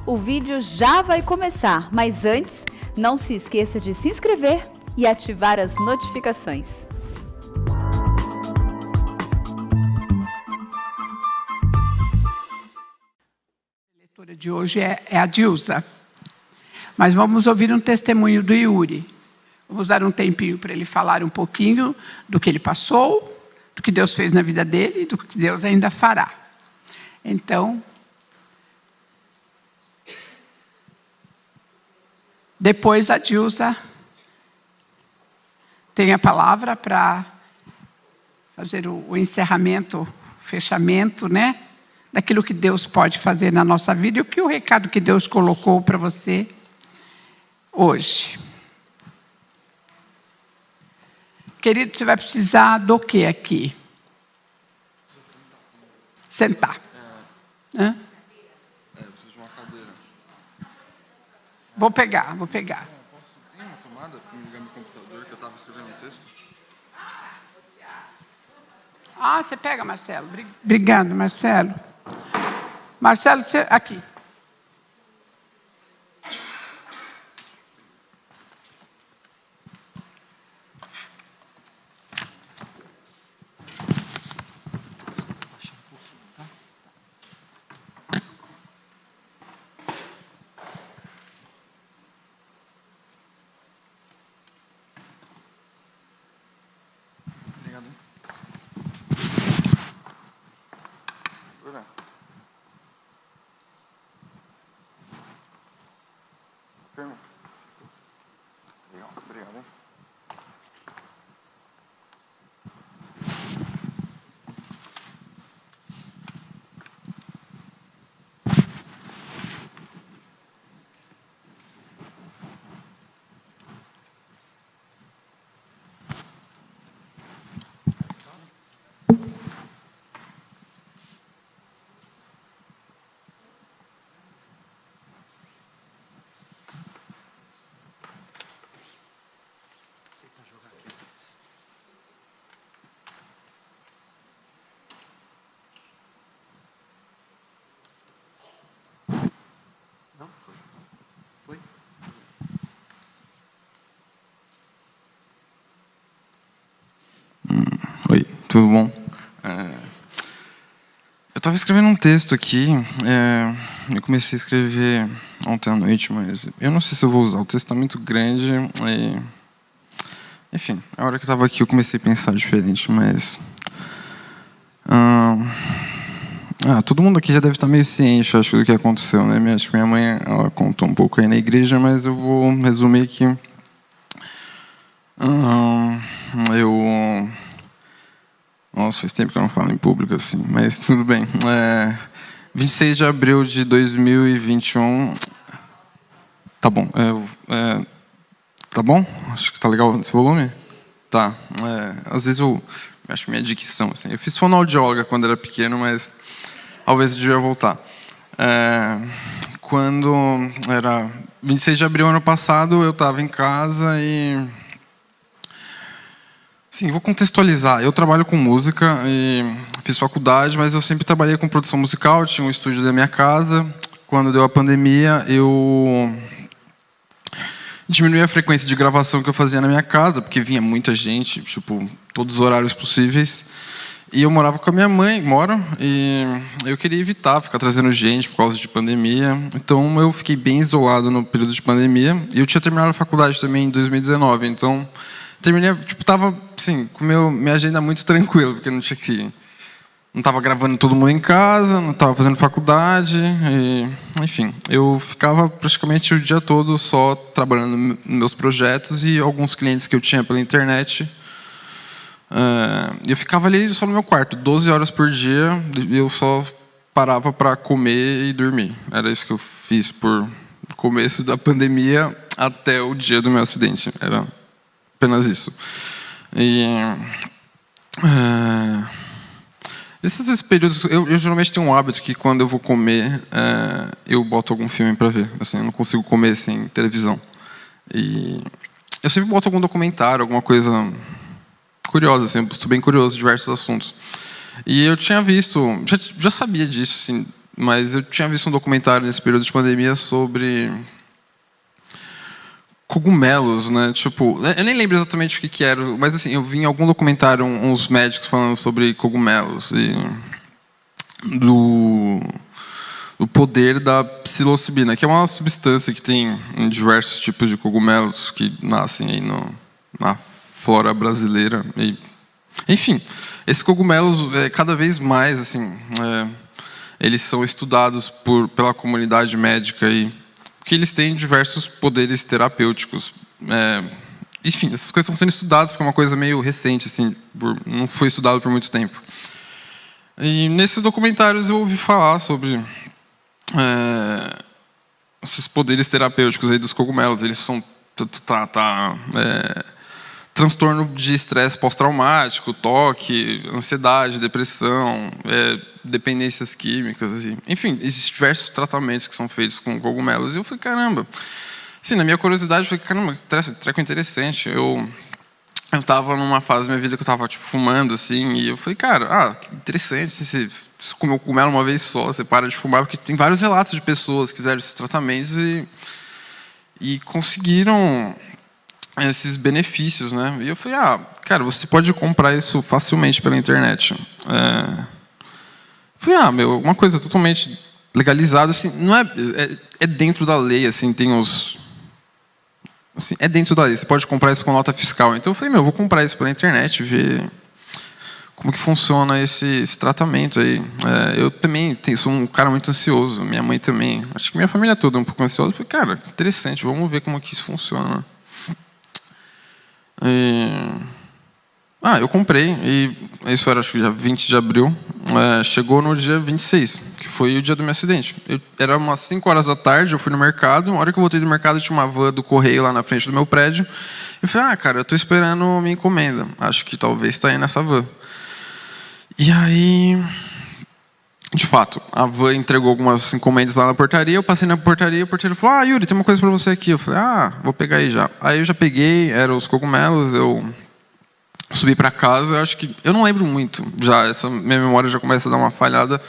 O vídeo já vai começar, mas antes, não se esqueça de se inscrever e ativar as notificações. A leitura de hoje é a Dilza, mas vamos ouvir um testemunho do Yuri. Vamos dar um tempinho para ele falar um pouquinho do que ele passou, do que Deus fez na vida dele e do que Deus ainda fará. Então, depois a Dilza tem a palavra para fazer o encerramento, o fechamento, né? Daquilo que Deus pode fazer na nossa vida e o recado que Deus colocou para você hoje. Querido, você vai precisar do que aqui? Sentar. Hã? Preciso de uma cadeira. Vou pegar. Tem uma tomada para ligar meu computador que eu estava escrevendo um texto? Ah, você pega, Marcelo. Obrigado, Marcelo. Marcelo, você... aqui. Obrigado. Firme. Legal, obrigado, hein? Não? Foi? Oi, tudo bom? Eu estava escrevendo um texto aqui, eu comecei a escrever ontem à noite, mas eu não sei se eu vou usar, o texto está muito grande. Enfim, a hora que eu estava aqui eu comecei a pensar diferente, mas... todo mundo aqui já deve estar meio ciente, acho, do que aconteceu, né? Acho que minha mãe ela contou um pouco aí na igreja, mas eu vou resumir aqui. Nossa, faz tempo que eu não falo em público assim, mas tudo bem. 26 de abril de 2021. Tá bom. Tá bom? Acho que tá legal esse volume? Tá. Às vezes eu acho minha dicção assim. Eu fiz fonoaudióloga quando era pequeno, mas talvez eu devia voltar. Quando era 26 de abril ano passado, eu estava em casa e... Sim, vou contextualizar. Eu trabalho com música e fiz faculdade, mas eu sempre trabalhei com produção musical, tinha um estúdio da minha casa. Quando deu a pandemia, eu diminui a frequência de gravação que eu fazia na minha casa, porque vinha muita gente, tipo, todos os horários possíveis. E eu morava com a minha mãe, e eu queria evitar ficar trazendo gente por causa de pandemia. Então eu fiquei bem isolado no período de pandemia. E eu tinha terminado a faculdade também em 2019, então terminei, tipo, tava assim, com minha agenda muito tranquila, porque não tinha que... Não estava gravando todo mundo em casa, não estava fazendo faculdade, enfim, eu ficava praticamente o dia todo só trabalhando nos meus projetos e alguns clientes que eu tinha pela internet. Eu ficava ali só no meu quarto, 12 horas por dia, e eu só parava para comer e dormir. Era isso que eu fiz por começo da pandemia até o dia do meu acidente. Era apenas isso. Esses períodos, eu geralmente tenho um hábito que quando eu vou comer, eu boto algum filme para ver. Assim, eu não consigo comer sem televisão. E eu sempre boto algum documentário, alguma coisa curiosa. Assim, eu estou bem curioso de diversos assuntos. E eu tinha visto, já sabia disso, assim, mas eu tinha visto um documentário nesse período de pandemia sobre cogumelos, né? Tipo, eu nem lembro exatamente o que era, mas assim, eu vi em algum documentário uns médicos falando sobre cogumelos e do poder da psilocibina, que é uma substância que tem em diversos tipos de cogumelos que nascem aí na flora brasileira. E, enfim, esses cogumelos, cada vez mais, assim, eles são estudados pela comunidade médica e que eles têm diversos poderes terapêuticos. Enfim, essas coisas estão sendo estudadas porque é uma coisa meio recente, assim, não foi estudado por muito tempo. E nesses documentários eu ouvi falar sobre esses poderes terapêuticos aí dos cogumelos. Eles são transtorno de estresse pós-traumático, toque, ansiedade, depressão, dependências químicas, enfim, existem diversos tratamentos que são feitos com cogumelos. E eu falei, caramba, assim, na minha curiosidade, eu falei, caramba, treco interessante. Eu estava numa fase da minha vida que eu estava tipo, fumando, assim, e eu falei, cara, que interessante, você comeu cogumelo uma vez só, você para de fumar, porque tem vários relatos de pessoas que fizeram esses tratamentos e conseguiram esses benefícios, né? E eu falei, cara, você pode comprar isso facilmente pela internet. Falei, uma coisa totalmente legalizada, assim, não é dentro da lei, assim, tem os... Assim, é dentro da lei, você pode comprar isso com nota fiscal. Então eu falei, vou comprar isso pela internet, ver como que funciona esse tratamento aí. Eu também sou um cara muito ansioso, minha mãe também, acho que minha família toda é um pouco ansiosa. Eu falei, cara, interessante, vamos ver como que isso funciona. Eu comprei, e isso era acho que dia 20 de abril, chegou no dia 26, que foi o dia do meu acidente. Era umas 5 horas da tarde, eu fui no mercado, na hora que eu voltei do mercado tinha uma van do correio lá na frente do meu prédio, eu falei, cara, eu estou esperando minha encomenda, acho que talvez está aí nessa van. E aí, de fato, a van entregou algumas encomendas lá na portaria, eu passei na portaria e o porteiro falou, Yuri, tem uma coisa para você aqui. Eu falei, vou pegar aí já. Aí eu já peguei, eram os cogumelos, eu subi para casa, eu não lembro muito já, minha memória já começa a dar uma falhada,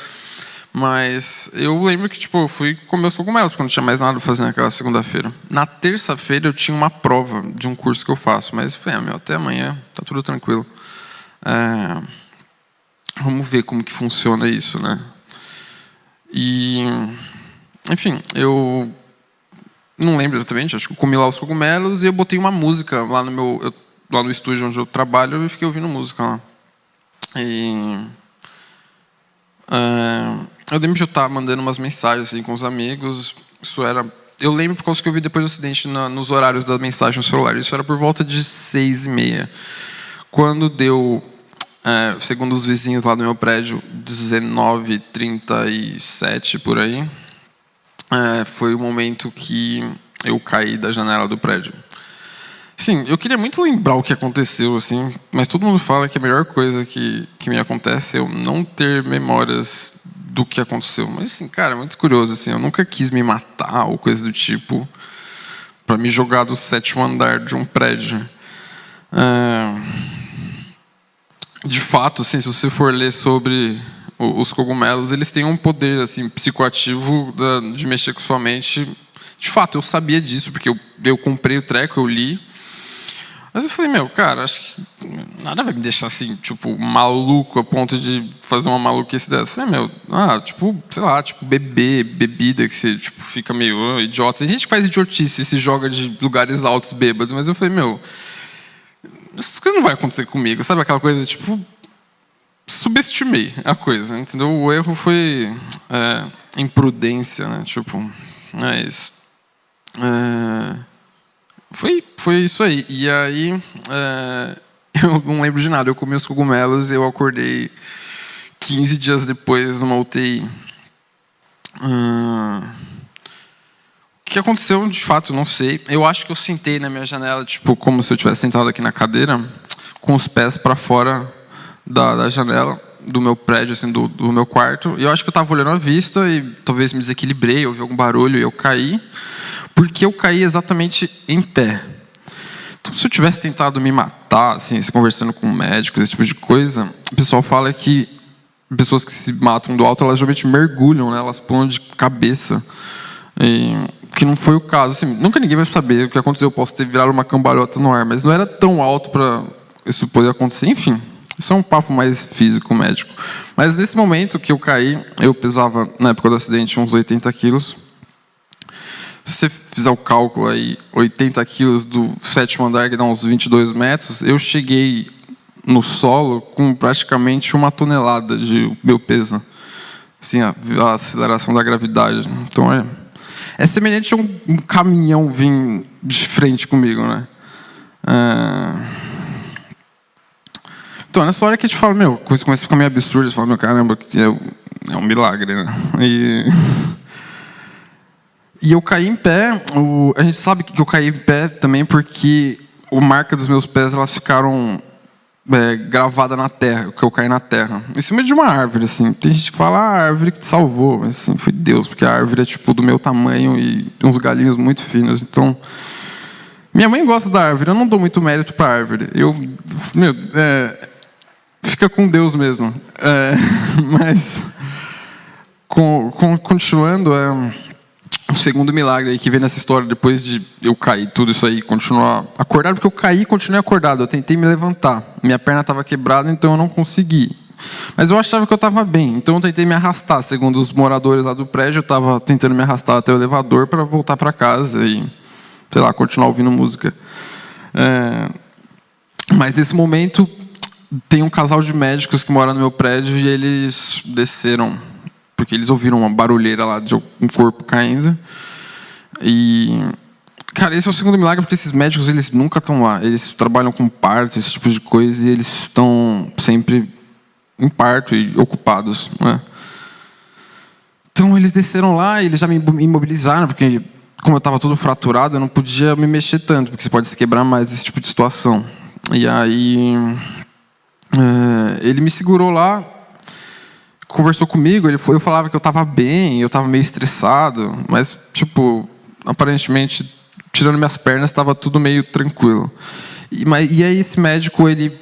mas eu lembro que eu fui comer os cogumelos, porque não tinha mais nada para fazer naquela segunda-feira. Na terça-feira eu tinha uma prova de um curso que eu faço, mas eu falei, até amanhã, tá tudo tranquilo. Vamos ver como que funciona isso, né? E, enfim, eu não lembro exatamente, acho que eu comi lá os cogumelos e eu botei uma música lá no estúdio onde eu trabalho e fiquei ouvindo música lá. E eu lembro de eu estar mandando umas mensagens assim, com os amigos. Eu lembro por causa que eu vi depois do acidente nos horários da mensagem no celular. Isso era por volta de 6h30. Quando deu, segundo os vizinhos lá do meu prédio, 19h37 por aí, foi o momento que eu caí da janela do prédio. Sim, eu queria muito lembrar o que aconteceu, assim, mas todo mundo fala que a melhor coisa que me acontece é eu não ter memórias do que aconteceu. Mas, assim, cara, é muito curioso, assim, eu nunca quis me matar ou coisa do tipo para me jogar do 7º andar de um prédio. De fato, assim, se você for ler sobre os cogumelos, eles têm um poder assim, psicoativo de mexer com sua mente. De fato, eu sabia disso, porque eu comprei o treco, eu li. Mas eu falei, cara, acho que nada vai me deixar assim, tipo, maluco a ponto de fazer uma maluquice dessa. Eu falei, sei lá, beber, bebida, que você tipo, fica meio idiota. Tem gente que faz idiotice e se joga de lugares altos bêbado, mas eu falei, isso não vai acontecer comigo, sabe aquela coisa, tipo, subestimei a coisa, entendeu? O erro foi imprudência, né? Tipo, foi isso aí. E aí, eu não lembro de nada. Eu comi os cogumelos e eu acordei 15 dias depois numa UTI. O que aconteceu, de fato, não sei. Eu acho que eu sentei na minha janela, tipo, como se eu tivesse sentado aqui na cadeira, com os pés para fora da janela do meu prédio, assim, do meu quarto. E eu acho que eu estava olhando a vista e talvez me desequilibrei, ouvi algum barulho e eu caí. Porque eu caí exatamente em pé. Então, se eu tivesse tentado me matar, assim, conversando com médicos, esse tipo de coisa, o pessoal fala que pessoas que se matam do alto, elas geralmente mergulham, né? Elas pulam de cabeça. Que não foi o caso. Assim, nunca ninguém vai saber o que aconteceu. Eu posso ter virado uma cambalhota no ar, mas não era tão alto para isso poder acontecer. Enfim, isso é um papo mais físico, médico. Mas nesse momento que eu caí, eu pesava, na época do acidente, uns 80 quilos. Se você fizer o cálculo aí, 80 quilos do 7º andar, que dá uns 22 metros, eu cheguei no solo com praticamente 1 tonelada de meu peso. Assim, a aceleração da gravidade. Então, é semelhante a um caminhão vir de frente comigo, né? Então, nessa hora que a gente fala, a coisa começa a ficar meio absurda, você fala, caramba, que é um milagre, né? E eu caí em pé, a gente sabe que eu caí em pé também porque a marca dos meus pés, elas ficaram gravadas na terra, que eu caí na terra. Em cima de uma árvore, assim. Tem gente que fala, a árvore que te salvou. Mas, assim, foi Deus, porque a árvore é, tipo, do meu tamanho e uns galinhos muito finos. Então, minha mãe gosta da árvore, eu não dou muito mérito para a árvore. Fica com Deus mesmo. Mas, continuando, o segundo milagre aí que vem nessa história, depois de eu cair, tudo isso aí, continuar acordado, porque eu caí e continuei acordado. Eu tentei me levantar. Minha perna estava quebrada, então eu não consegui. Mas eu achava que eu estava bem, então eu tentei me arrastar. Segundo os moradores lá do prédio, eu estava tentando me arrastar até o elevador para voltar para casa e, sei lá, continuar ouvindo música. Mas nesse momento, tem um casal de médicos que mora no meu prédio e eles desceram, porque eles ouviram uma barulheira lá de um corpo caindo. E, cara, esse é o segundo milagre, porque esses médicos, eles nunca estão lá. Eles trabalham com parto, esse tipo de coisa, e eles estão sempre em parto e ocupados, né? Então, eles desceram lá e eles já me imobilizaram, porque, como eu estava todo fraturado, eu não podia me mexer tanto, porque você pode se quebrar mais nesse tipo de situação. E aí, ele me segurou lá, conversou comigo, eu falava que eu estava bem, eu estava meio estressado, mas, tipo, aparentemente, tirando minhas pernas, estava tudo meio tranquilo. E aí esse médico, ele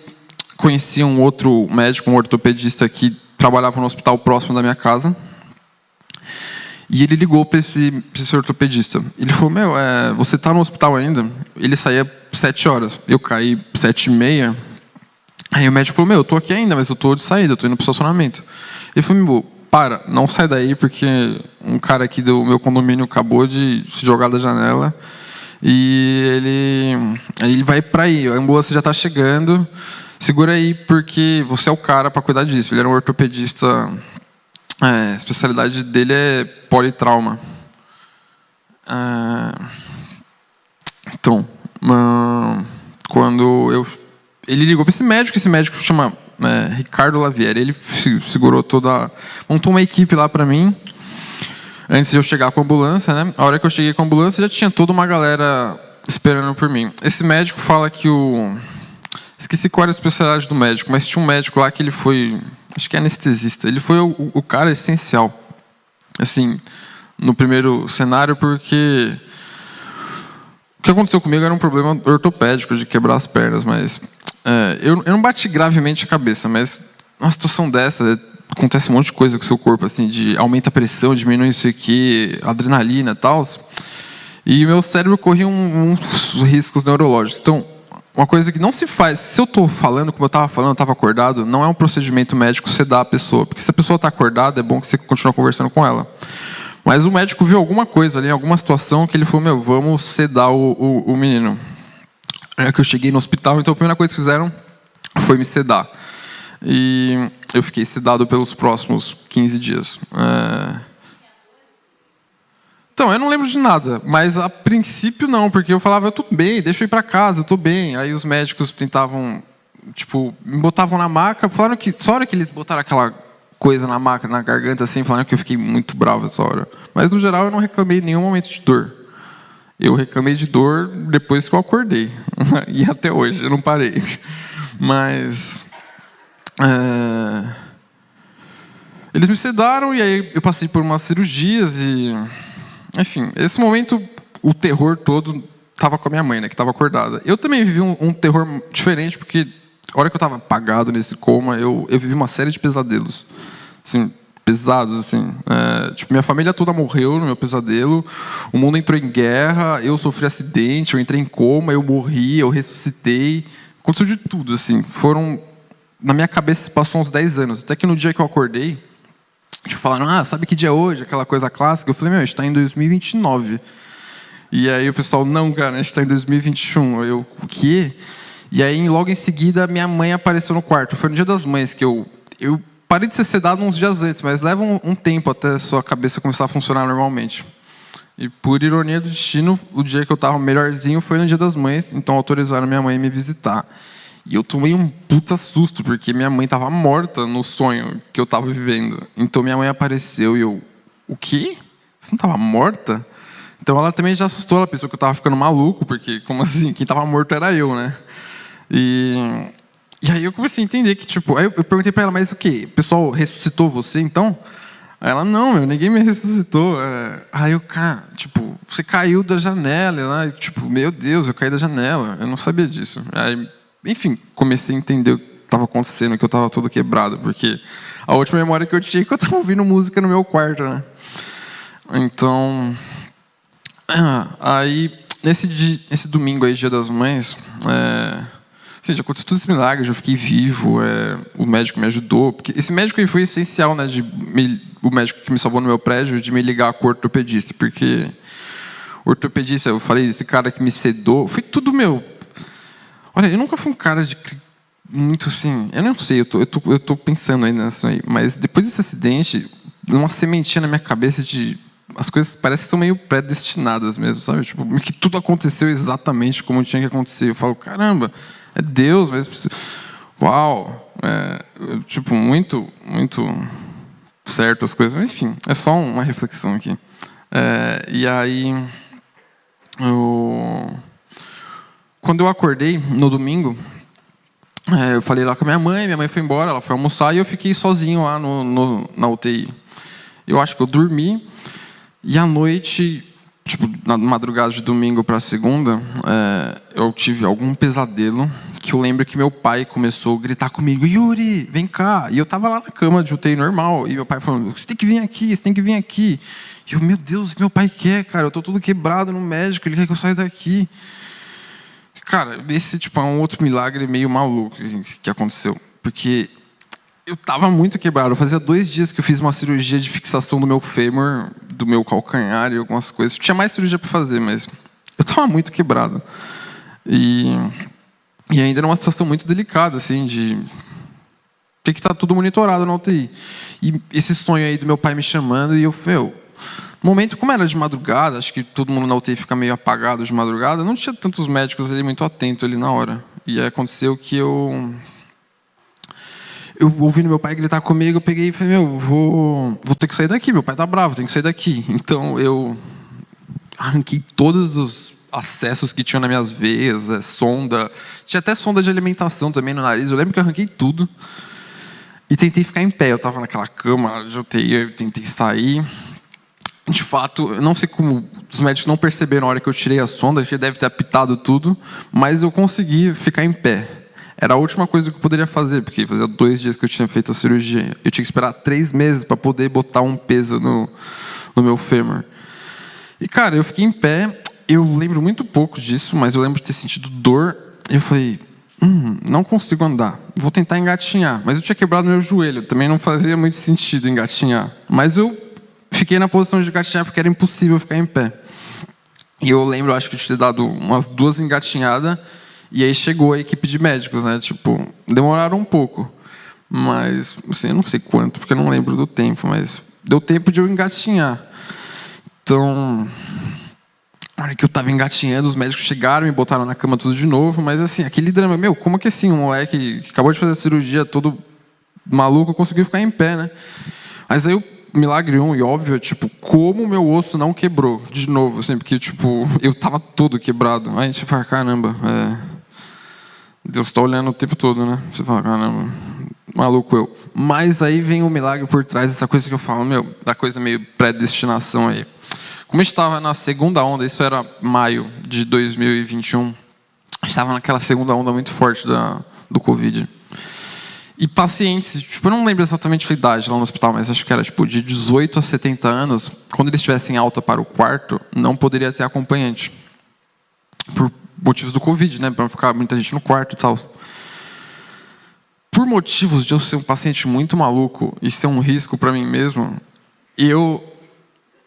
conhecia um outro médico, um ortopedista que trabalhava no hospital próximo da minha casa, e ele ligou para esse ortopedista. Ele falou, você está no hospital ainda? Ele saía 7 horas, eu caí 7h30. Aí o médico falou, eu estou aqui ainda, mas eu estou de saída, eu estou indo para o estacionamento. Ele falou, não sai daí, porque um cara aqui do meu condomínio acabou de se jogar da janela e ele vai para aí, a ambulância já está chegando, segura aí, porque você é o cara para cuidar disso. Ele era um ortopedista, a especialidade dele é politrauma. Então, ele ligou para esse médico chama Ricardo Lavieri. Ele segurou montou uma equipe lá para mim, antes de eu chegar com a ambulância, né? A hora que eu cheguei com a ambulância, já tinha toda uma galera esperando por mim. Esse médico fala que esqueci qual era a especialidade do médico, mas tinha um médico lá que ele foi, acho que é anestesista. Ele foi o cara essencial, assim, no primeiro cenário, porque o que aconteceu comigo era um problema ortopédico, de quebrar as pernas, mas eu não bati gravemente a cabeça, mas numa situação dessa, acontece um monte de coisa com o seu corpo, assim, aumenta a pressão, diminui isso aqui, adrenalina e tal, e meu cérebro corria uns riscos neurológicos. Então, uma coisa que não se faz, se eu estou falando, como eu estava falando, eu estava acordado, não é um procedimento médico sedar a pessoa, porque se a pessoa está acordada, é bom que você continue conversando com ela. Mas o médico viu alguma coisa ali, alguma situação, que ele falou, vamos sedar o menino. É que eu cheguei no hospital, então a primeira coisa que fizeram foi me sedar. E eu fiquei sedado pelos próximos 15 dias. Então, eu não lembro de nada, mas a princípio não, porque eu falava, eu estou bem, deixa eu ir para casa, eu estou bem. Aí os médicos tentavam, me botavam na maca, falaram que, só a hora que eles botaram aquela coisa na maca, na garganta, assim, falaram que eu fiquei muito bravo essa hora. Mas, no geral, eu não reclamei em nenhum momento de dor. Eu reclamei de dor depois que eu acordei. E até hoje, eu não parei. Mas eles me sedaram e aí eu passei por umas cirurgias e... Enfim, nesse momento, o terror todo estava com a minha mãe, né, que estava acordada. Eu também vivi um terror diferente, porque a hora que eu estava apagado nesse coma, eu vivi uma série de pesadelos. assim, pesados, assim. Tipo, minha família toda morreu no meu pesadelo, o mundo entrou em guerra, eu sofri acidente, eu entrei em coma, eu morri, eu ressuscitei. Aconteceu de tudo, assim. Na minha cabeça, passou uns 10 anos. Até que no dia que eu acordei, tipo, falaram, sabe que dia é hoje? Aquela coisa clássica. Eu falei, a gente está em 2029. E aí o pessoal, não, cara, a gente está em 2021. Eu, o quê? E aí, logo em seguida, minha mãe apareceu no quarto. Foi no Dia das Mães que eu parei de ser sedado uns dias antes, mas leva um tempo até a sua cabeça começar a funcionar normalmente. E, por ironia do destino, o dia que eu estava melhorzinho foi no Dia das Mães, então autorizaram minha mãe a me visitar. E eu tomei um puta susto, porque minha mãe estava morta no sonho que eu estava vivendo. Então minha mãe apareceu e eu, o quê? Você não estava morta? Então ela também já assustou, ela pensou que eu estava ficando maluco, porque, como assim, quem estava morto era eu, né? E aí eu comecei a entender que, tipo, aí eu perguntei para ela, mas o quê? O pessoal ressuscitou você, então? Aí ela, não, ninguém me ressuscitou. Aí eu, cara, tipo, você caiu da janela, né? Tipo, meu Deus, eu caí da janela, eu não sabia disso. Aí, enfim, comecei a entender o que estava acontecendo, que eu estava todo quebrado, porque a última memória que eu tinha é que eu estava ouvindo música no meu quarto, né? Então, aí, nesse domingo aí, Dia das Mães, assim, já aconteceu todos esses milagres, eu fiquei vivo, o médico me ajudou, porque esse médico aí foi essencial, né, o médico que me salvou no meu prédio, de me ligar com o ortopedista, porque o ortopedista, eu falei, esse cara que me sedou, foi tudo meu. Olha, eu nunca fui um cara muito assim, eu não sei, eu tô pensando aí nisso aí, mas depois desse acidente, uma sementinha na minha cabeça de as coisas parecem que são meio predestinadas mesmo, sabe? Tipo, que tudo aconteceu exatamente como tinha que acontecer. Eu falo, caramba, é Deus, mas uau, tipo, muito, muito certo as coisas. Mas, enfim, é só uma reflexão aqui. E aí, quando eu acordei no domingo, eu falei lá com a minha mãe foi embora, ela foi almoçar e eu fiquei sozinho lá na UTI. Eu acho que eu dormi. E à noite, tipo, na madrugada de domingo para segunda, eu tive algum pesadelo que eu lembro que meu pai começou a gritar comigo, Yuri, vem cá. E eu estava lá na cama de UTI normal, e meu pai falando, você tem que vir aqui, você tem que vir aqui. E eu, meu Deus, o que meu pai quer, cara? Eu estou todo quebrado no médico, ele quer que eu saia daqui. Cara, esse tipo, é um outro milagre meio maluco que aconteceu. Porque eu estava muito quebrado. Fazia 2 dias que eu fiz uma cirurgia de fixação do meu fêmur, do meu calcanhar e algumas coisas. Eu tinha mais cirurgia para fazer, mas eu estava muito quebrado. E ainda era uma situação muito delicada, assim, de ter que estar tudo monitorado na UTI. E esse sonho aí do meu pai me chamando, e eu falei, no momento, como era de madrugada, acho que todo mundo na UTI fica meio apagado de madrugada, não tinha tantos médicos ali muito atentos ali na hora. E aí aconteceu que eu ouvindo meu pai gritar comigo, eu peguei e falei, vou ter que sair daqui, meu pai tá bravo, tem que sair daqui. Então eu arranquei todos os acessos que tinham nas minhas veias, sonda, tinha até sonda de alimentação também no nariz, eu lembro que eu arranquei tudo e tentei ficar em pé, eu estava naquela cama de UTI, eu tentei sair. De fato, eu não sei como os médicos não perceberam na hora que eu tirei a sonda, que deve ter apitado tudo, mas eu consegui ficar em pé. Era a última coisa que eu poderia fazer, porque fazia 2 dias que eu tinha feito a cirurgia. Eu tinha que esperar 3 meses para poder botar um peso no meu fêmur. E, cara, eu fiquei em pé. Eu lembro muito pouco disso, mas eu lembro de ter sentido dor. E eu falei, não consigo andar. Vou tentar engatinhar. Mas eu tinha quebrado meu joelho. Também não fazia muito sentido engatinhar. Mas eu fiquei na posição de engatinhar porque era impossível ficar em pé. E eu lembro, acho que eu tinha dado umas 2 engatinhadas. E aí chegou a equipe de médicos, né? Tipo, demoraram um pouco. Mas, assim, eu não sei quanto, porque eu não lembro do tempo, mas deu tempo de eu engatinhar. Então, na hora que eu estava engatinhando, os médicos chegaram, me botaram na cama tudo de novo, mas assim, aquele drama, como que assim, um moleque que acabou de fazer a cirurgia todo maluco conseguiu ficar em pé, né? Mas aí o milagre e óbvio, tipo, como o meu osso não quebrou, de novo, assim, porque, tipo, eu tava todo quebrado. Aí a gente fala, caramba, Deus está olhando o tempo todo, né? Você fala, caramba, maluco eu. Mas aí vem o milagre por trás dessa coisa que eu falo, da coisa meio predestinação aí. Como a gente estava na segunda onda, isso era maio de 2021, a gente estava naquela segunda onda muito forte do Covid. E pacientes, tipo, eu não lembro exatamente a idade lá no hospital, mas acho que era tipo de 18 a 70 anos, quando eles estivessem alta para o quarto, não poderia ter acompanhante. Por motivos do Covid, né? Para não ficar muita gente no quarto e tal. Por motivos de eu ser um paciente muito maluco e ser um risco para mim mesmo, eu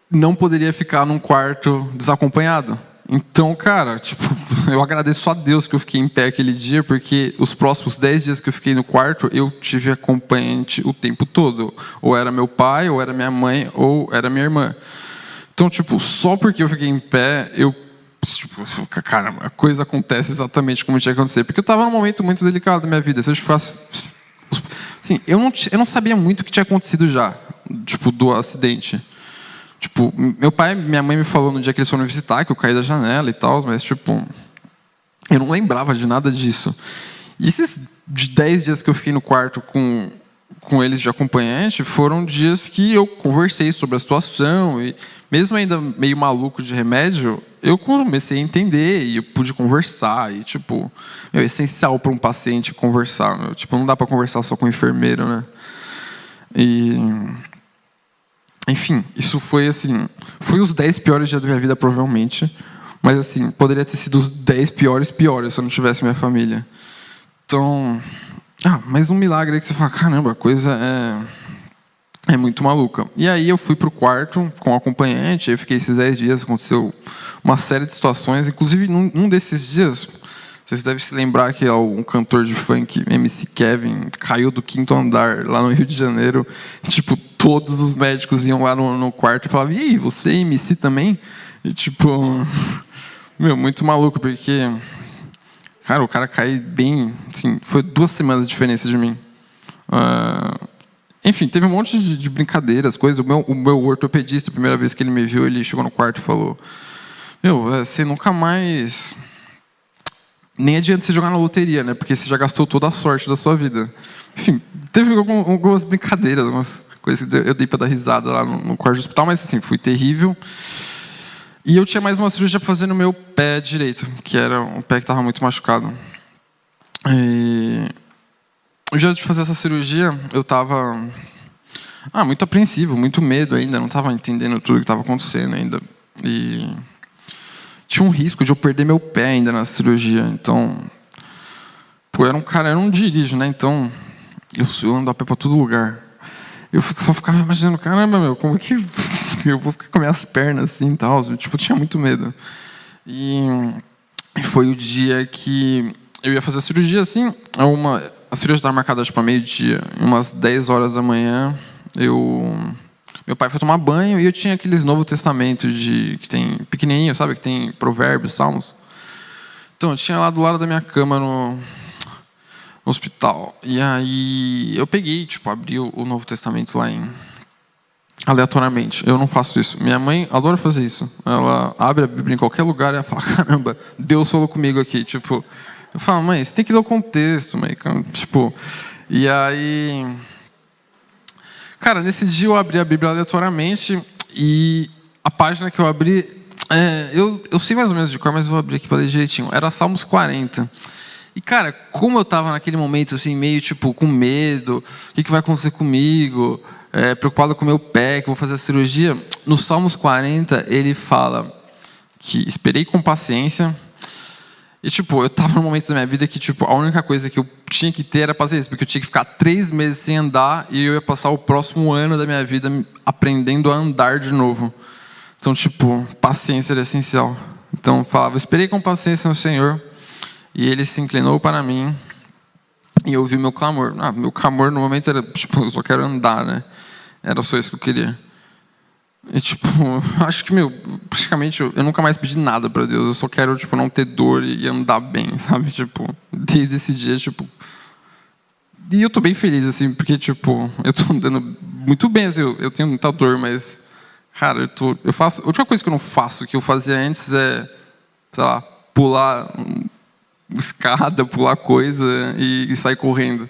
não poderia ficar num quarto desacompanhado. Então, cara, tipo, eu agradeço a Deus que eu fiquei em pé aquele dia, porque os próximos 10 dias que eu fiquei no quarto, eu tive acompanhante o tempo todo. Ou era meu pai, ou era minha mãe, ou era minha irmã. Então, tipo, só porque eu fiquei em pé, tipo, cara, a coisa acontece exatamente como tinha que acontecer. Porque eu estava num momento muito delicado da minha vida. Se eu ficasse... Assim, eu não sabia muito o que tinha acontecido já, tipo, do acidente. Tipo, meu pai e minha mãe me falou no dia que eles foram visitar, que eu caí da janela e tal, mas, tipo, eu não lembrava de nada disso. E esses 10 dias que eu fiquei no quarto com eles de acompanhante foram dias que eu conversei sobre a situação e, mesmo ainda meio maluco de remédio, eu comecei a entender e eu pude conversar. E, tipo, é essencial para um paciente conversar. Meu. Tipo, não dá para conversar só com o enfermeiro, né? E... Enfim, isso foi assim... Foi os 10 piores dias da minha vida, provavelmente. Mas, assim, poderia ter sido os 10 piores se eu não tivesse minha família. Então... mais um milagre aí que você fala, caramba, a coisa é muito maluca. E aí eu fui para o quarto com o acompanhante, aí eu fiquei esses 10 dias, aconteceu uma série de situações. Inclusive, num desses dias, vocês devem se lembrar que um cantor de funk, MC Kevin, caiu do 5º andar lá no Rio de Janeiro. Tipo, todos os médicos iam lá no quarto e falavam, e aí, você é MC também? E tipo, muito maluco, porque, cara, o cara caiu bem, assim, foi 2 semanas de diferença de mim. Enfim, teve um monte de brincadeiras, coisas. O meu ortopedista, a primeira vez que ele me viu, ele chegou no quarto e falou, você nunca mais... Nem adianta você jogar na loteria, né? Porque você já gastou toda a sorte da sua vida. Enfim, teve algumas brincadeiras, algumas coisas que eu dei para dar risada lá no quarto do hospital, mas assim, foi terrível. E eu tinha mais uma cirurgia para fazer no meu pé direito, que era um pé que estava muito machucado. E... o dia de fazer essa cirurgia, eu estava muito apreensivo, muito medo ainda, não estava entendendo tudo que estava acontecendo ainda. E tinha um risco de eu perder meu pé ainda na cirurgia. Então, eu não dirijo, né? Então, eu ando a pé para todo lugar. Eu só ficava imaginando, caramba, como que eu vou ficar com minhas pernas assim e tal? Tipo, eu tinha muito medo. E foi o dia que eu ia fazer a cirurgia, assim, a cirurgia estava marcada para meio-dia. Umas 10 horas da manhã, meu pai foi tomar banho e eu tinha aqueles Novo Testamento que tem pequenininho, sabe? Que tem Provérbios, Salmos. Então, eu tinha lá do lado da minha cama no hospital. E aí eu peguei, tipo, abri o Novo Testamento lá aleatoriamente. Eu não faço isso. Minha mãe adora fazer isso. Ela abre a Bíblia em qualquer lugar e ela fala, caramba, Deus falou comigo aqui. Tipo, eu falo, mãe, você tem que ler o contexto, mãe. Tipo, e aí... Cara, nesse dia eu abri a Bíblia aleatoriamente e a página que eu abri... eu sei mais ou menos de cor, mas eu vou abrir aqui para ler direitinho. Era Salmos 40. E, cara, como eu estava naquele momento, assim, meio, tipo, com medo, o que vai acontecer comigo, preocupado com o meu pé, que eu vou fazer a cirurgia, no Salmos 40, ele fala que esperei com paciência. E, tipo, eu estava num momento da minha vida que, tipo, a única coisa que eu tinha que ter era paciência, porque eu tinha que ficar 3 meses sem andar e eu ia passar o próximo ano da minha vida aprendendo a andar de novo. Então, tipo, paciência era essencial. Então, falava, esperei com paciência no Senhor, e Ele se inclinou para mim e ouviu meu clamor. Meu clamor, no momento, era, tipo, eu só quero andar, né? Era só isso que eu queria. E, tipo, acho que, praticamente, eu nunca mais pedi nada para Deus. Eu só quero, tipo, não ter dor e andar bem, sabe? Tipo, desde esse dia, tipo... E eu tô bem feliz, assim, porque, tipo, eu tô andando muito bem, assim, eu tenho muita dor, mas... Cara, eu faço... A última coisa que eu não faço, que eu fazia antes é, sei lá, pular escada, pular coisa e sair correndo.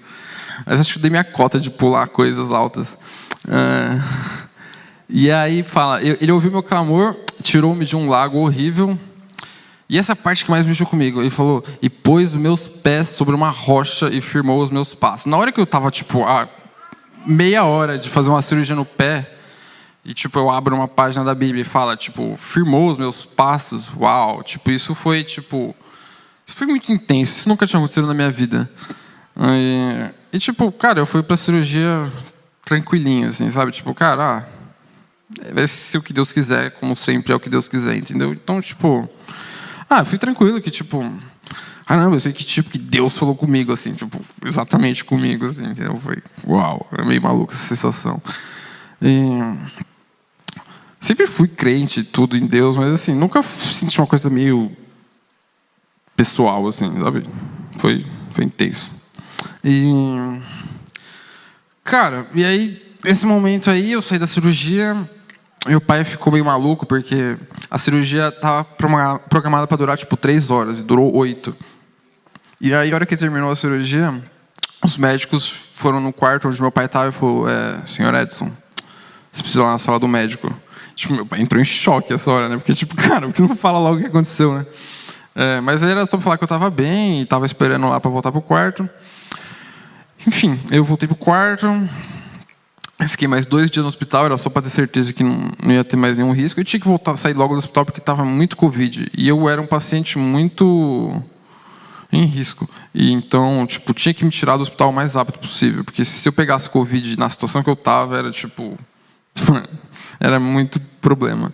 Mas acho que eu dei minha cota de pular coisas altas. E aí fala, ele ouviu meu clamor, tirou-me de um lago horrível E essa parte que mais mexeu comigo, ele falou, e pôs os meus pés sobre uma rocha e firmou os meus passos. Na hora que eu estava, tipo, a meia hora de fazer uma cirurgia no pé, e, tipo, eu abro uma página da Bíblia e fala, tipo, firmou os meus passos, uau. Tipo, isso foi muito intenso, isso nunca tinha acontecido na minha vida. E tipo, cara, eu fui pra cirurgia tranquilinho, assim, sabe? Tipo, cara, vai ser o que Deus quiser, como sempre é o que Deus quiser, entendeu? Então, tipo, eu fui tranquilo, que tipo, caramba, eu sei que Deus falou comigo, assim, tipo, exatamente comigo, assim, entendeu? Foi, uau, era meio maluco essa sensação. E sempre fui crente, tudo em Deus, mas assim, nunca senti uma coisa meio pessoal, assim, sabe? Foi intenso. E, cara, e aí, nesse momento aí, eu saí da cirurgia, meu pai ficou meio maluco, porque a cirurgia estava programada para durar, tipo, 3 horas, e durou 8. E aí, a hora que terminou a cirurgia, os médicos foram no quarto onde meu pai estava e falou, senhor Edson, você precisa ir lá na sala do médico. Tipo, meu pai entrou em choque essa hora, né? Porque, tipo, cara, por que você não fala logo o que aconteceu, né? Mas era só para falar que eu estava bem, e estava esperando lá para voltar para o quarto. Enfim, eu voltei para o quarto, eu fiquei mais 2 dias no hospital, era só para ter certeza que não ia ter mais nenhum risco. Eu tinha que sair logo do hospital porque estava muito Covid. E eu era um paciente muito em risco. E então, tipo, tinha que me tirar do hospital o mais rápido possível. Porque se eu pegasse Covid na situação que eu estava, era tipo... era muito problema.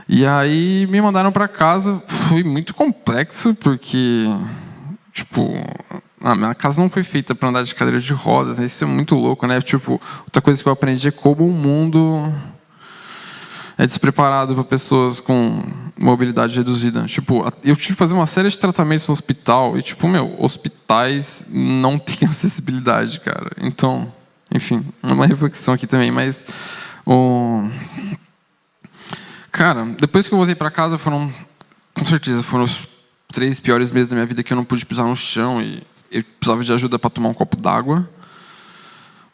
E aí me mandaram para casa, foi muito complexo, porque, tipo, a minha casa não foi feita para andar de cadeira de rodas, né? Isso é muito louco, né? Tipo, outra coisa que eu aprendi é como o mundo é despreparado para pessoas com mobilidade reduzida. Tipo, eu tive que fazer uma série de tratamentos no hospital e, tipo, hospitais não têm acessibilidade, cara. Então, enfim, é uma reflexão aqui também, mas... Cara, depois que eu voltei para casa, com certeza, foram os 3 piores meses da minha vida que eu não pude pisar no chão e eu precisava de ajuda para tomar um copo d'água.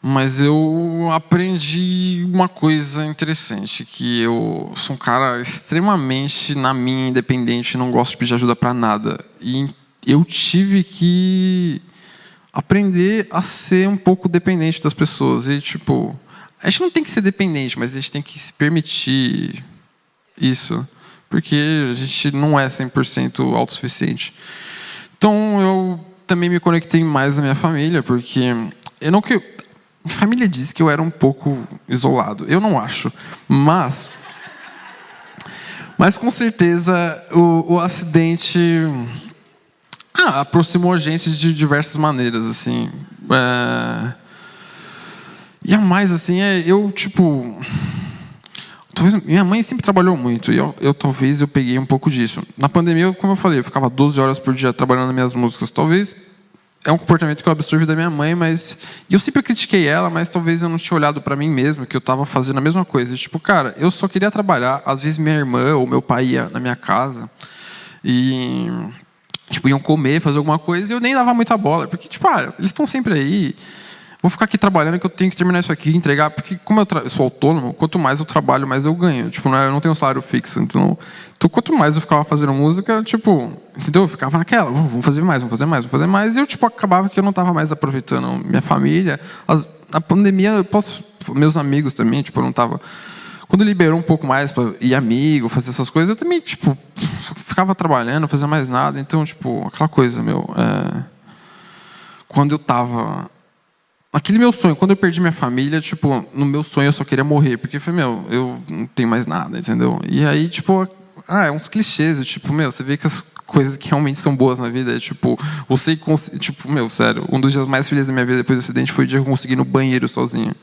Mas eu aprendi uma coisa interessante, que eu sou um cara extremamente na minha, independente, não gosto de pedir ajuda para nada. E eu tive que aprender a ser um pouco dependente das pessoas. E, tipo, a gente não tem que ser dependente, mas a gente tem que se permitir isso, porque a gente não é 100% autossuficiente. Então, eu também me conectei mais à minha família, porque minha família diz que eu era um pouco isolado. Eu não acho, mas com certeza o acidente aproximou a gente de diversas maneiras, assim. E a mais, assim, eu, tipo... Talvez, minha mãe sempre trabalhou muito, e talvez eu peguei um pouco disso. Na pandemia, como eu falei, eu ficava 12 horas por dia trabalhando nas minhas músicas. Talvez é um comportamento que eu absorvi da minha mãe, e eu sempre critiquei ela, mas talvez eu não tinha olhado para mim mesmo, que eu estava fazendo a mesma coisa. E, tipo, cara, eu só queria trabalhar. Às vezes minha irmã ou meu pai ia na minha casa e, tipo, iam comer, fazer alguma coisa, e eu nem dava muita bola, porque, tipo, eles estão sempre aí. Vou ficar aqui trabalhando que eu tenho que terminar isso aqui, entregar, porque como eu sou autônomo, quanto mais eu trabalho, mais eu ganho. Tipo, eu não tenho um salário fixo, então quanto mais eu ficava fazendo música, tipo, entendeu? Eu ficava naquela, vamos fazer mais, e eu, tipo, acabava que eu não estava mais aproveitando minha família. Na pandemia, meus amigos também, tipo, eu não estava... Quando liberou um pouco mais para ir amigo, fazer essas coisas, eu também, tipo, ficava trabalhando, não fazia mais nada. Então, tipo, aquela coisa, quando eu estava... Aquele meu sonho, quando eu perdi minha família, tipo, no meu sonho eu só queria morrer, porque foi, eu não tenho mais nada, entendeu? E aí, tipo, uns clichês, tipo, você vê que as coisas que realmente são boas na vida é, tipo, tipo, sério, um dos dias mais felizes da minha vida depois do acidente foi o dia que eu consegui ir no banheiro sozinho.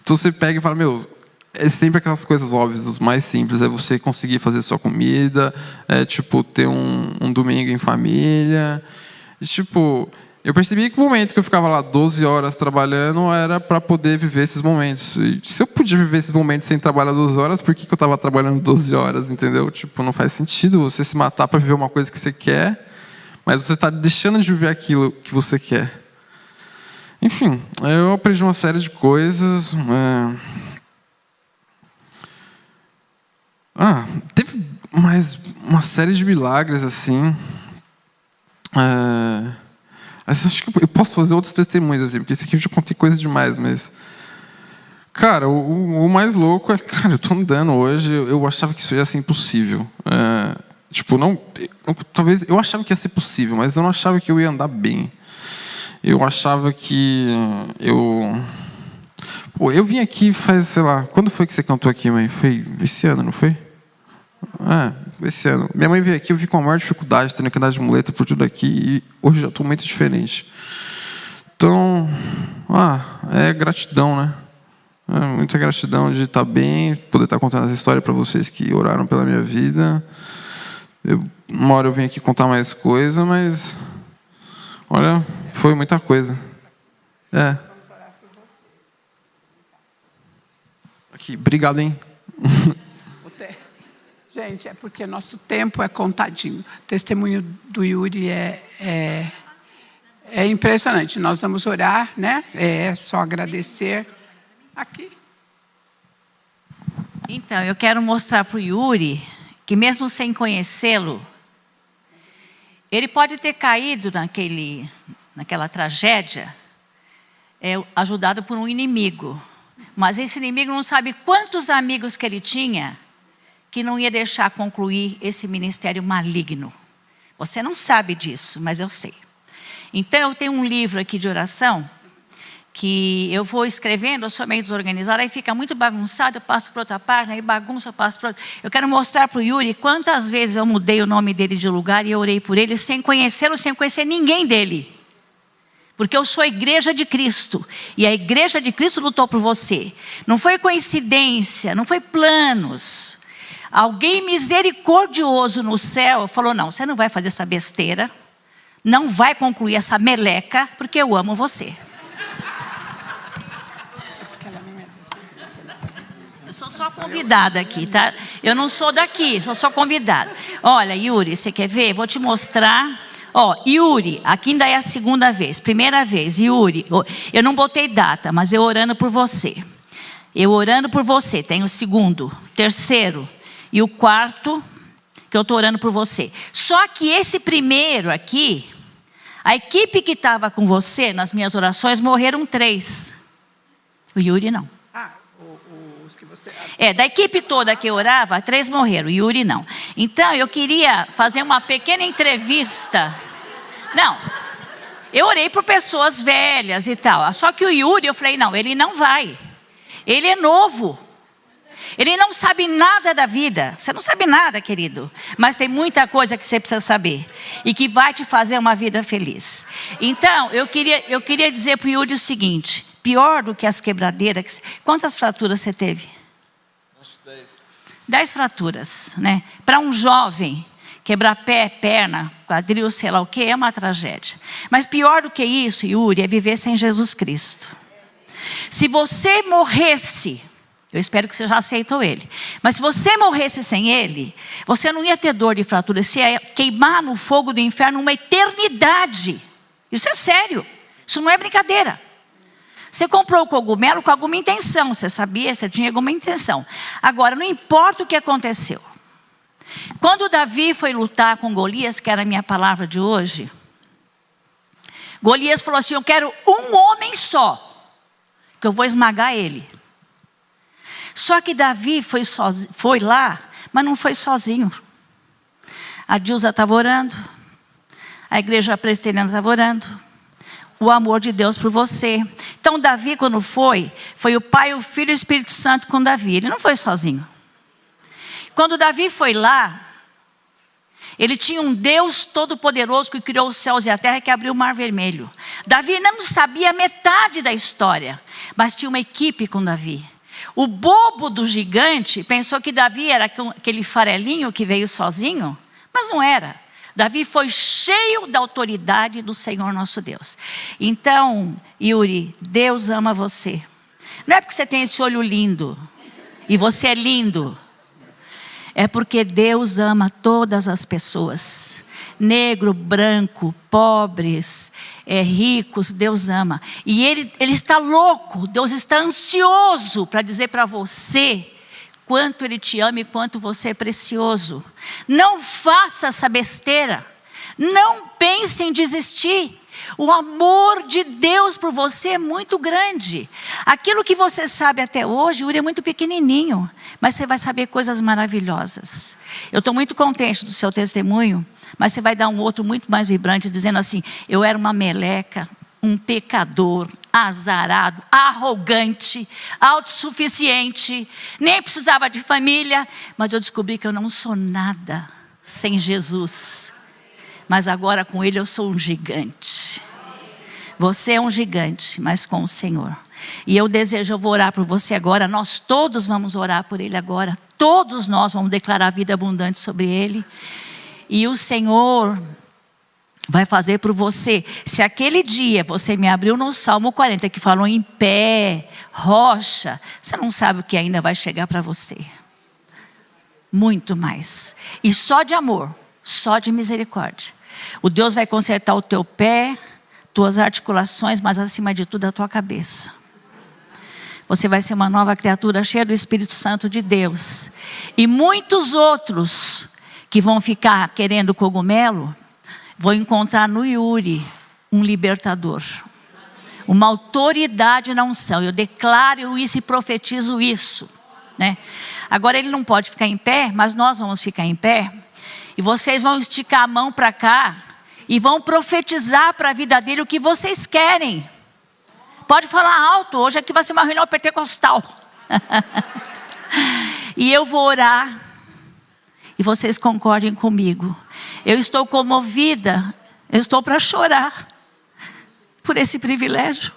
Então você pega e fala, é sempre aquelas coisas óbvias, os mais simples, é você conseguir fazer sua comida, tipo, ter um domingo em família, e, tipo... Eu percebi que o momento que eu ficava lá 12 horas trabalhando era para poder viver esses momentos. E se eu podia viver esses momentos sem trabalhar 12 horas, por que eu estava trabalhando 12 horas, entendeu? Tipo, não faz sentido você se matar para viver uma coisa que você quer, mas você está deixando de viver aquilo que você quer. Enfim, eu aprendi uma série de coisas. Teve mais uma série de milagres, assim. Acho que eu posso fazer outros testemunhos, assim, porque esse aqui eu já contei coisa demais, mas... Cara, o mais louco é... Cara, eu tô andando hoje, eu achava que isso ia ser impossível. Talvez... Eu achava que ia ser possível, mas eu não achava que eu ia andar bem. Eu achava que... eu vim aqui faz, sei lá... Quando foi que você cantou aqui, mãe? Foi esse ano, não foi? Esse ano. Minha mãe veio aqui, eu vi com a maior dificuldade, tendo que andar de muleta por tudo aqui, e hoje já estou muito diferente. Então, é gratidão, né? Muita gratidão de estar bem, poder estar contando essa história para vocês que oraram pela minha vida. Uma hora eu vim aqui contar mais coisa, mas, olha, foi muita coisa. Aqui, obrigado, hein? Gente, é porque nosso tempo é contadinho. O testemunho do Yuri é impressionante. Nós vamos orar, né? É só agradecer. Aqui. Então, eu quero mostrar para o Yuri que mesmo sem conhecê-lo, ele pode ter caído naquela tragédia, ajudado por um inimigo. Mas esse inimigo não sabe quantos amigos que ele tinha que não ia deixar concluir esse ministério maligno. Você não sabe disso, mas eu sei. Então, eu tenho um livro aqui de oração, que eu vou escrevendo, eu sou meio desorganizada, aí fica muito bagunçado, eu passo para outra página, aí bagunça, eu passo para outra. Eu quero mostrar para o Yuri quantas vezes eu mudei o nome dele de lugar e eu orei por ele sem conhecê-lo, sem conhecer ninguém dele. Porque eu sou a igreja de Cristo, e a igreja de Cristo lutou por você. Não foi coincidência, não foi planos. Alguém misericordioso no céu falou, não, você não vai fazer essa besteira, não vai concluir essa meleca, porque eu amo você. Eu sou só convidada aqui, tá? Eu não sou daqui, sou convidada. Olha, Yuri, você quer ver? Vou te mostrar. Yuri, aqui ainda é a segunda vez. Primeira vez, Yuri, eu não botei data, mas eu orando por você. Eu orando por você, tem o segundo, terceiro e o quarto, que eu estou orando por você. Só que esse primeiro aqui, a equipe que estava com você nas minhas orações, morreram 3. O Yuri não. Os que você... Da equipe toda que eu orava, 3 morreram, o Yuri não. Então, eu queria fazer uma pequena entrevista. Não, eu orei por pessoas velhas e tal. Só que o Yuri, eu falei, não, ele não vai. Ele é novo. Ele não sabe nada da vida. Você não sabe nada, querido. Mas tem muita coisa que você precisa saber. E que vai te fazer uma vida feliz. Então, eu queria dizer para o Yuri o seguinte. Pior do que as quebradeiras. Quantas fraturas você teve? 10 fraturas, né? Para um jovem, quebrar pé, perna, quadril, sei lá o que, é uma tragédia. Mas pior do que isso, Yuri, é viver sem Jesus Cristo. Se você morresse, eu espero que você já aceitou Ele, mas se você morresse sem Ele, você não ia ter dor de fratura, você ia queimar no fogo do inferno uma eternidade. Isso é sério, isso não é brincadeira. Você comprou o cogumelo com alguma intenção, você sabia, você tinha alguma intenção. Agora, não importa o que aconteceu. Quando Davi foi lutar com Golias, que era a minha palavra de hoje, Golias falou assim, eu quero um homem só, que eu vou esmagar ele. Só que Davi foi lá, mas não foi sozinho. A Dilza estava orando, a igreja presbiteriana estava orando, o amor de Deus por você. Então Davi, quando foi o Pai, o Filho e o Espírito Santo com Davi. Ele não foi sozinho. Quando Davi foi lá, ele tinha um Deus todo-poderoso que criou os céus e a terra, que abriu o Mar Vermelho. Davi não sabia metade da história, mas tinha uma equipe com Davi. O bobo do gigante pensou que Davi era aquele farelinho que veio sozinho, mas não era. Davi foi cheio da autoridade do Senhor nosso Deus. Então, Yuri, Deus ama você. Não é porque você tem esse olho lindo, e você é lindo. É porque Deus ama todas as pessoas. Negro, branco, pobres, ricos, Deus ama. E Ele está louco, Deus está ansioso para dizer para você quanto Ele te ama e quanto você é precioso. Não faça essa besteira. Não pense em desistir. O amor de Deus por você é muito grande. Aquilo que você sabe até hoje, Yuri, é muito pequenininho, mas você vai saber coisas maravilhosas. Eu estou muito contente do seu testemunho, mas você vai dar um outro muito mais vibrante, dizendo assim: eu era uma meleca, um pecador, azarado, arrogante, autossuficiente, nem precisava de família, mas eu descobri que eu não sou nada sem Jesus. Mas agora com Ele eu sou um gigante. Você é um gigante, mas com o Senhor. E eu vou orar por você agora. Nós todos vamos orar por Ele agora. Todos nós vamos declarar vida abundante sobre Ele. E o Senhor vai fazer por você. Se aquele dia você me abriu no Salmo 40, que falou em pé, rocha, você não sabe o que ainda vai chegar para você. Muito mais. E só de amor. Só de misericórdia. O Deus vai consertar o teu pé, tuas articulações, mas acima de tudo a tua cabeça. Você vai ser uma nova criatura cheia do Espírito Santo de Deus. E muitos outros que vão ficar querendo cogumelo, vão encontrar no Yuri um libertador. Uma autoridade na unção. Eu declaro isso e profetizo isso, né? Agora ele não pode ficar em pé, mas nós vamos ficar em pé. E vocês vão esticar a mão para cá e vão profetizar para a vida dele o que vocês querem. Pode falar alto, hoje aqui vai ser uma reunião pentecostal. E eu vou orar e vocês concordem comigo. Eu estou comovida, eu estou para chorar por esse privilégio.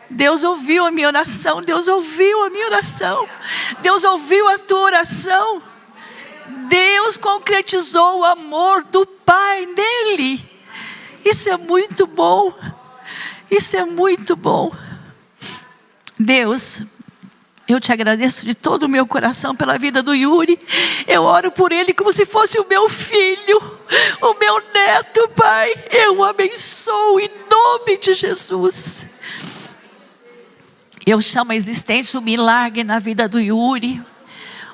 Deus ouviu a minha oração, Deus ouviu a minha oração, Deus ouviu a tua oração. Deus concretizou o amor do Pai nele. Isso é muito bom. Isso é muito bom. Deus, eu te agradeço de todo o meu coração pela vida do Yuri. Eu oro por ele como se fosse o meu filho, o meu neto, Pai. Eu o abençoo em nome de Jesus. Eu chamo a existência o milagre na vida do Yuri.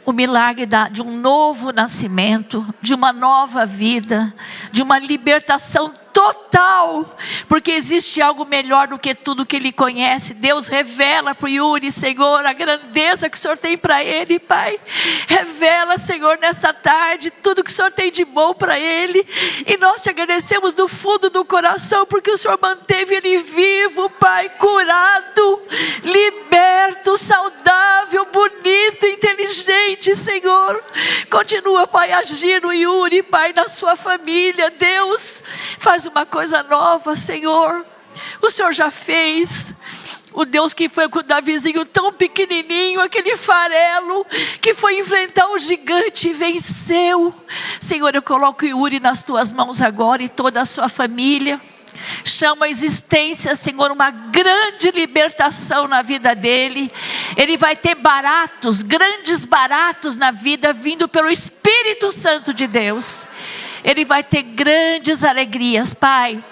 O milagre de um novo nascimento, de uma nova vida, de uma libertação total, porque existe algo melhor do que tudo que ele conhece. Deus revela para o Yuri, Senhor, a grandeza que o Senhor tem para ele, Pai. Revela, Senhor, nessa tarde, tudo que o Senhor tem de bom para ele, e nós te agradecemos do fundo do coração, porque o Senhor manteve ele vivo, Pai, curado, liberto, saudável, bonito, inteligente, Senhor. Continua, Pai, agir no Yuri, Pai, na sua família. Deus, faz uma coisa nova, Senhor. O Senhor já fez. O Deus que foi com o Davizinho tão pequenininho, aquele farelo, que foi enfrentar o gigante e venceu. Senhor, eu coloco o Yuri nas tuas mãos agora e toda a sua família. Chama a existência, Senhor, uma grande libertação na vida dele. Ele vai ter baratos, grandes baratos na vida, vindo pelo Espírito Santo de Deus. Ele vai ter grandes alegrias, Pai.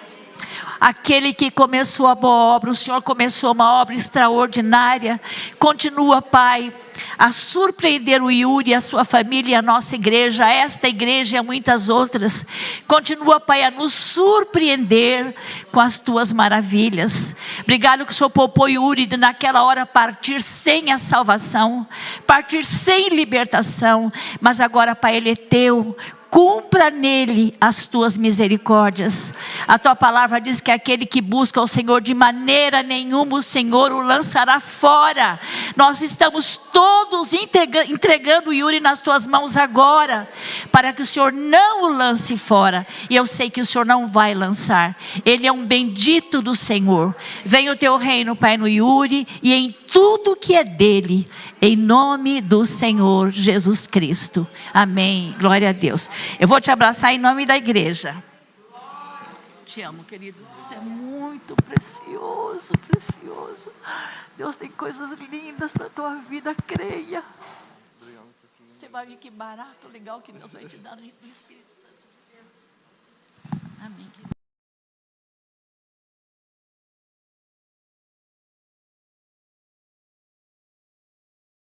Aquele que começou a boa obra, o Senhor começou uma obra extraordinária. Continua, Pai, a surpreender o Yuri, a sua família e a nossa igreja, esta igreja e muitas outras. Continua, Pai, a nos surpreender com as tuas maravilhas. Obrigado que o Senhor poupou Yuri de naquela hora partir sem a salvação, partir sem libertação, mas agora, Pai, ele é teu. Cumpra nele as tuas misericórdias. A tua palavra diz que aquele que busca o Senhor, de maneira nenhuma o Senhor o lançará fora. Nós estamos todos entregando o Yuri nas tuas mãos agora, para que o Senhor não o lance fora. E eu sei que o Senhor não vai lançar. Ele é um bendito do Senhor. Venha o teu reino, Pai, no Yuri e em tudo que é dele, em nome do Senhor Jesus Cristo. Amém. Glória a Deus. Eu vou te abraçar em nome da igreja. Te amo, querido. Você é muito precioso, precioso. Deus tem coisas lindas para a tua vida, creia. Você vai ver que barato legal que Deus vai te dar no Espírito Santo de Deus. Amém, querido.